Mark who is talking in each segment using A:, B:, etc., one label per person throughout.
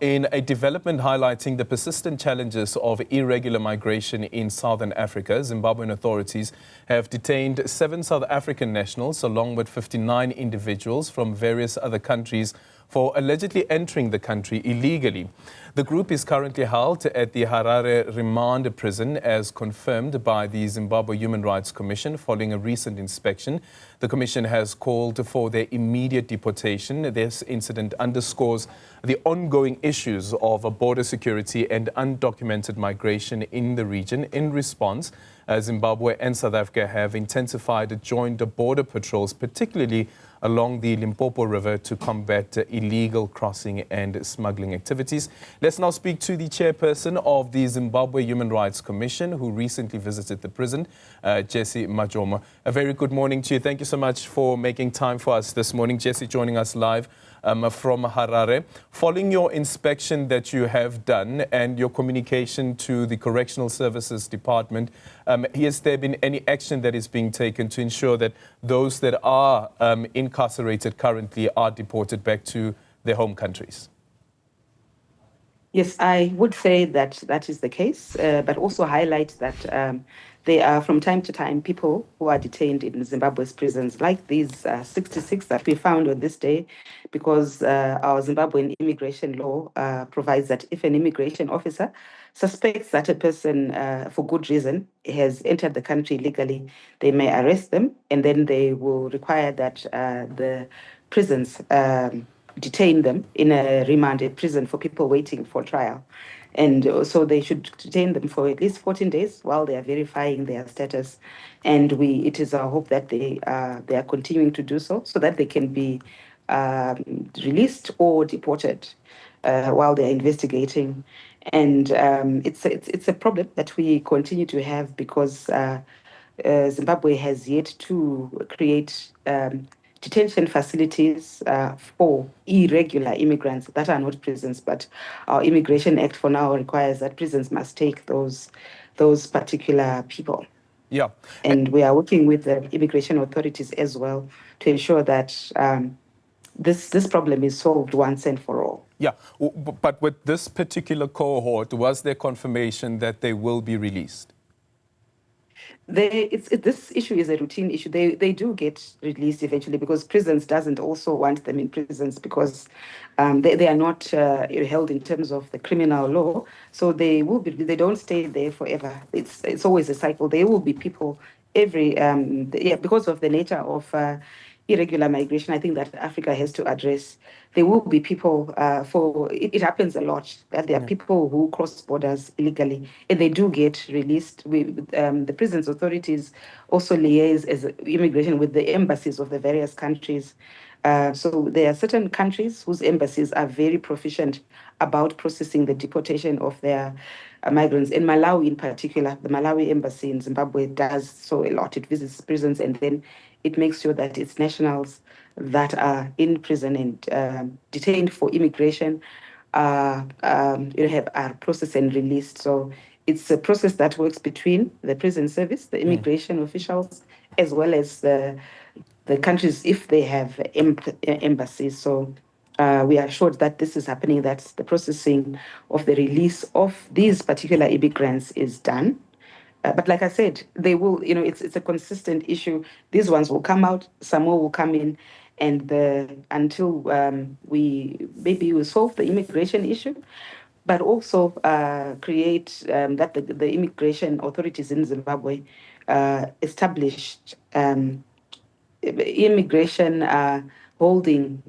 A: In a development highlighting the persistent challenges of irregular migration in southern Africa, Zimbabwean authorities have detained 7 South African nationals along with 59 individuals from various other countries for allegedly entering the country illegally. The group is currently held at the Harare Remand Prison as confirmed by the Zimbabwe Human Rights Commission following a recent inspection. The Commission has called for their immediate deportation. This incident underscores the ongoing issues of border security and undocumented migration in the region. In response, Zimbabwe and South Africa have intensified joint border patrols, particularly along the Limpopo River, to combat illegal crossing and smuggling activities. Let's now speak to the chairperson of the Zimbabwe Human Rights Commission, who recently visited the prison, Jessie Majome. A very good morning to you. Thank you so much for making time for us this morning. Jessie joining us live from Harare. Following your inspection that you have done and your communication to the Correctional Services Department, has there been any action that is being taken to ensure that those that are incarcerated currently are deported back to their home countries?
B: Yes, I would say that that is the case, but also highlight that there are from time to time people who are detained in Zimbabwe's prisons, like these 66 that we found on this day, because our Zimbabwean immigration law provides that if an immigration officer suspects that a person, for good reason, has entered the country illegally, they may arrest them, and then they will require that the prisons detain them in a remanded prison for people waiting for trial. And so they should detain them for at least 14 days while they are verifying their status. And it is our hope that they are continuing to do so that they can be released or deported while they are investigating. And it's a problem that we continue to have because Zimbabwe has yet to create detention facilities for irregular immigrants that are not prisons, but our Immigration Act for now requires that prisons must take those particular people.
A: Yeah.
B: And we are working with the immigration authorities as well to ensure that this problem is solved once and for all.
A: Yeah, but with this particular cohort, was there confirmation that they will be released?
B: This issue is a routine issue. They do get released eventually because prisons doesn't also want them in prisons because they are not held in terms of the criminal law. So they don't stay there forever. It's always a cycle. There will be people because of the nature of irregular migration, I think that Africa has to address. There will be people it happens a lot that there are people who cross borders illegally and they do get released. The prisons authorities also liaise as immigration with the embassies of the various countries. So there are certain countries whose embassies are very proficient about processing the deportation of their migrants. In Malawi in particular, the Malawi embassy in Zimbabwe does so a lot. It visits prisons and then it makes sure that its nationals that are in prison and detained for immigration are processed and released. So it's a process that works between the prison service, the immigration officials, as well as the countries if they have embassies. So we are assured that this is happening, that the processing of the release of these particular immigrants is done. But like I said, they will, it's a consistent issue. These ones will come out, some more will come in, and until we will solve the immigration issue, but also create that the immigration authorities in Zimbabwe established immigration holding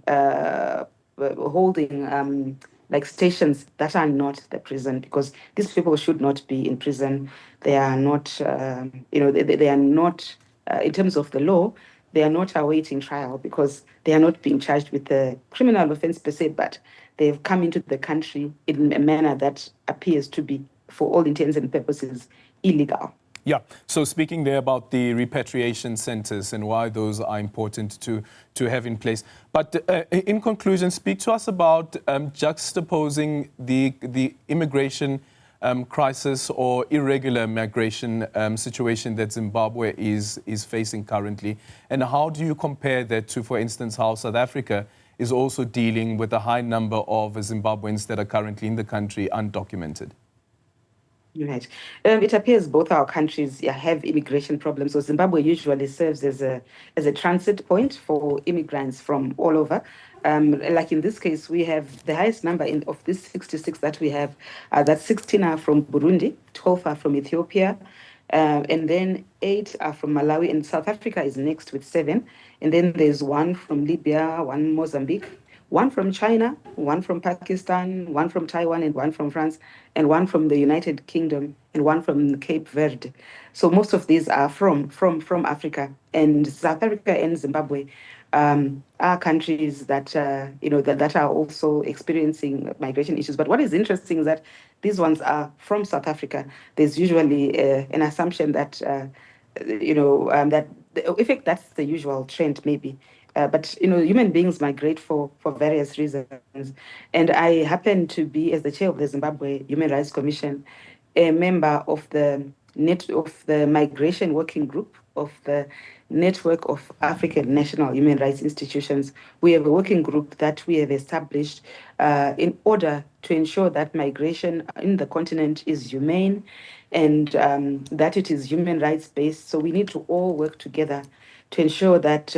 B: like stations that are not the prison, because these people should not be in prison. They are not, they are not, in terms of the law, they are not awaiting trial because they are not being charged with a criminal offense per se, but they've come into the country in a manner that appears to be, for all intents and purposes, illegal.
A: Yeah, so speaking there about the repatriation centers and why those are important to have in place. But in conclusion, speak to us about juxtaposing the immigration crisis or irregular migration situation that Zimbabwe is facing currently. And how do you compare that to, for instance, how South Africa is also dealing with a high number of Zimbabweans that are currently in the country undocumented?
B: Right. It appears both our countries have immigration problems. So Zimbabwe usually serves as a transit point for immigrants from all over. Like in this case, we have the highest number of these 66 that we have. That 16 are from Burundi, 12 are from Ethiopia, and then 8 are from Malawi, and South Africa is next with 7. And then there's 1 from Libya, 1 Mozambique, 1 from China, 1 from Pakistan, 1 from Taiwan, and 1 from France, and 1 from the United Kingdom, and 1 from Cape Verde. So most of these are from Africa, and South Africa and Zimbabwe are countries that that are also experiencing migration issues. But what is interesting is that these ones are from South Africa. There's usually an assumption that that in fact that's the usual trend maybe. But human beings migrate for various reasons, and I happen to be, as the chair of the Zimbabwe Human Rights Commission, a member of the migration working group of the Network of African National Human Rights Institutions. We have a working group that we have established in order to ensure that migration in the continent is humane and that it is human rights based. So we need to all work together to ensure that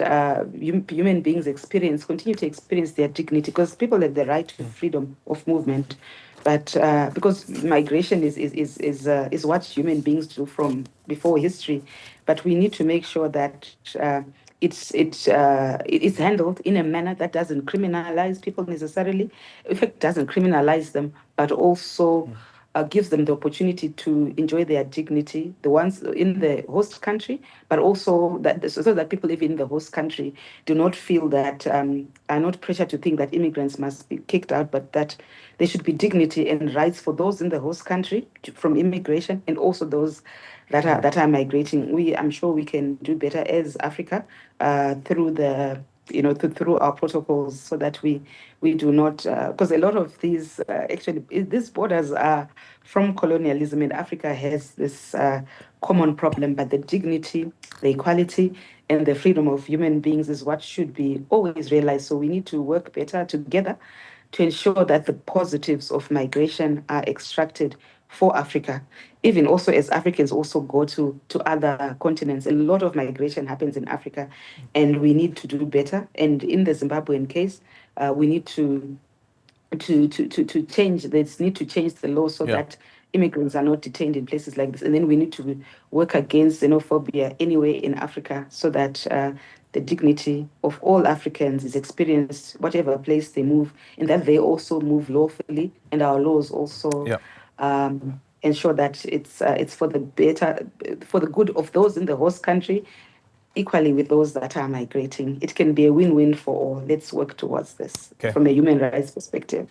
B: human beings continue to experience their dignity, because people have the right to freedom of movement. But because migration is what human beings do from before history, but we need to make sure that it's handled in a manner that doesn't criminalize people necessarily. In fact, doesn't criminalize them, but also gives them the opportunity to enjoy their dignity, the ones in the host country, but also so that people living in the host country do not feel that are not pressured to think that immigrants must be kicked out, but that there should be dignity and rights for those in the host country from immigration, and also those that are migrating. I'm sure we can do better as Africa through the through our protocols, so that we do not, because a lot of these actually these borders are from colonialism, and Africa has this common problem. But the dignity, the equality, and the freedom of human beings is what should be always realized. So we need to work better together to ensure that the positives of migration are extracted for Africa. Even also as Africans also go to other continents, a lot of migration happens in Africa, and we need to do better. And in the Zimbabwean case, we need to change. There's need to change the law so that immigrants are not detained in places like this. And then we need to work against xenophobia anyway in Africa, so that the dignity of all Africans is experienced whatever place they move, and that they also move lawfully, and our laws also ensure that it's for the good of those in the host country, equally with those that are migrating. It can be a win-win for all. Let's work towards this from a human rights perspective.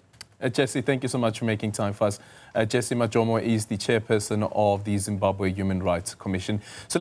A: Jessie, thank you so much for making time for us. Jessie Majome is the chairperson of the Zimbabwe Human Rights Commission. So